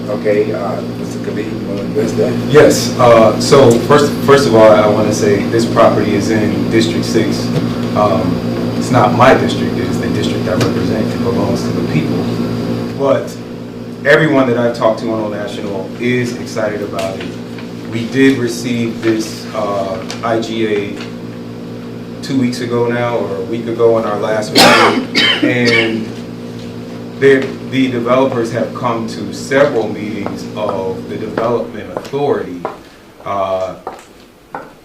Okay, Mr. Khalid, you want to address that? Yes. So first of all, I want to say this property is in District 6. It's not my district. It is the district I represent. It belongs to the people. But everyone that I've talked to on Old National is excited about it. We did receive this IGA 2 weeks ago now, or a week ago in our last meeting, and the developers have come to several meetings of the Development Authority,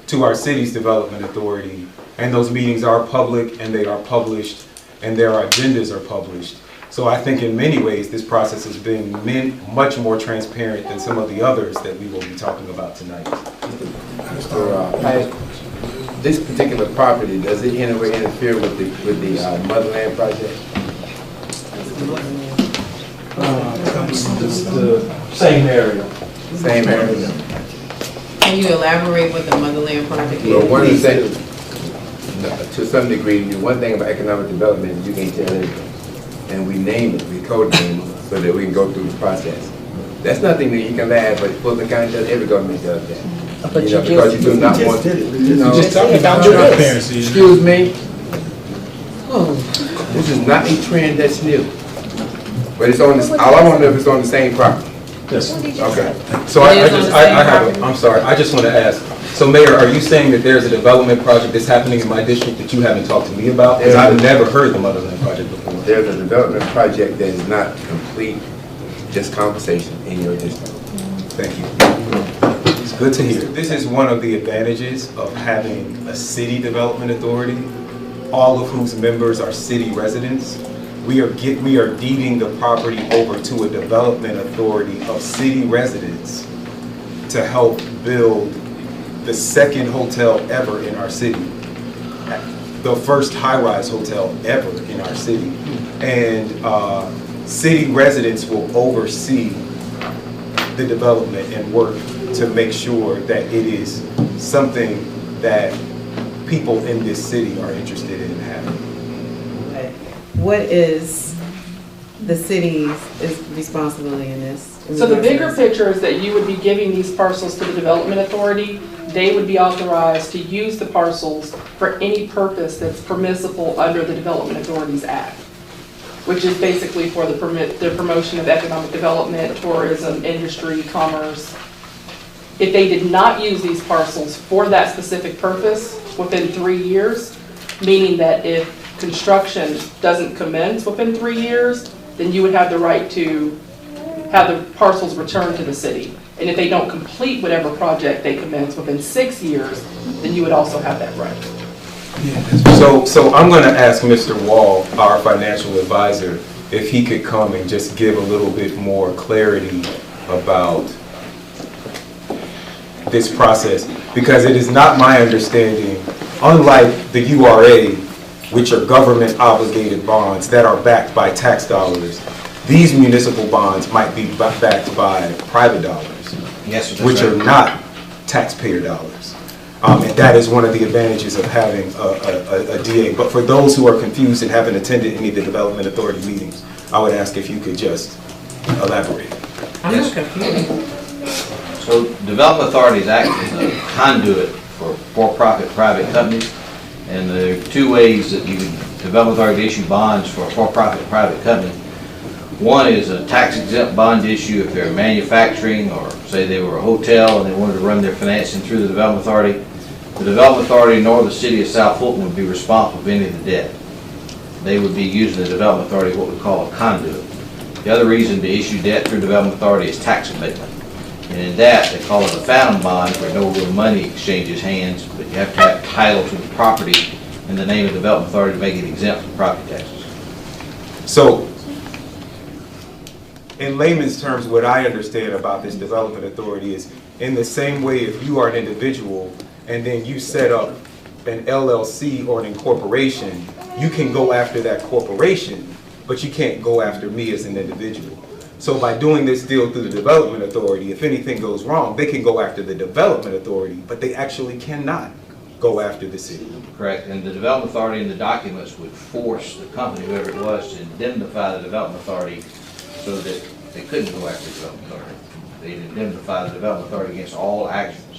to our city's Development Authority, and those meetings are public and they are published and their agendas are published. So I think in many ways this process has been much more transparent than some of the others that we will be talking about tonight. This particular property, does it in any way interfere with the Motherland project? It's the same area. Same area. Can you elaborate what the Motherland project is? Well, one of the things, to some degree, one thing about economic development is you can tell anything. And we name it, we codename it, so that we can go through the process. That's nothing that you can laugh, but Fulton County does, every government does that. But you know, because you do not want to. You just talking about transparency. Excuse me. This is not a trend that's new. But it's on this, all I want to know if it's on the same property. Yes. Okay. So I'm sorry, I just want to ask, so Mayor, are you saying that there's a development project that's happening in my district that you haven't talked to me about? Because I've never heard the Motherland project before. There's a development project that is not complete, just conversation in your district. Thank you. It's good to hear. This is one of the advantages of having a city development authority, all of whose members are city residents. We are deeding the property over to a development authority of city residents to help build the second hotel ever in our city, the first high-rise hotel ever in our city. And city residents will oversee the development and work to make sure that it is something that people in this city are interested in having. What is the city's responsibility in this? So the bigger picture is that you would be giving these parcels to the Development Authority. They would be authorized to use the parcels for any purpose that's permissible under the Development Authorities Act, which is basically for the promotion of economic development, tourism, industry, commerce. If they did not use these parcels for that specific purpose within 3 years, meaning that if construction doesn't commence within 3 years, then you would have the right to have the parcels returned to the city. And if they don't complete whatever project they commence within 6 years, then you would also have that right. So I'm going to ask Mr. Wall, our financial advisor, if he could come and just give a little bit more clarity about this process, because it is not my understanding, unlike the URA, which are government obligated bonds that are backed by tax dollars, these municipal bonds might be backed by private dollars, yes, which are not taxpayer dollars. And that is one of the advantages of having a DA. But for those who are confused and haven't attended any of the Development Authority meetings, I would ask if you could just elaborate. I'm not confused. So Development Authorities act as a conduit for-profit private companies. And there are two ways that you can Development Authority issue bonds for a for-profit private company. One is a tax-exempt bond issue if they're manufacturing, or say they were a hotel and they wanted to run their financing through the Development Authority. The Development Authority nor the City of South Fulton would be responsible for any of the debt. They would be using the Development Authority what we call a conduit. The other reason to issue debt through Development Authority is tax abatement. And in that, they call it a phantom bond, where no real money exchanges hands, but you have to have title to the property in the name of the Development Authority to make it exempt from property taxes. So, in layman's terms, what I understand about this Development Authority is, in the same way if you are an individual and then you set up an LLC or an incorporation, you can go after that corporation, but you can't go after me as an individual. So by doing this deal through the Development Authority, if anything goes wrong, they can go after the Development Authority, but they actually cannot go after the city. Correct, and the Development Authority in the documents would force the company, whoever it was, to indemnify the Development Authority so that they couldn't go after the development authority. They'd indemnify the development authority against all actions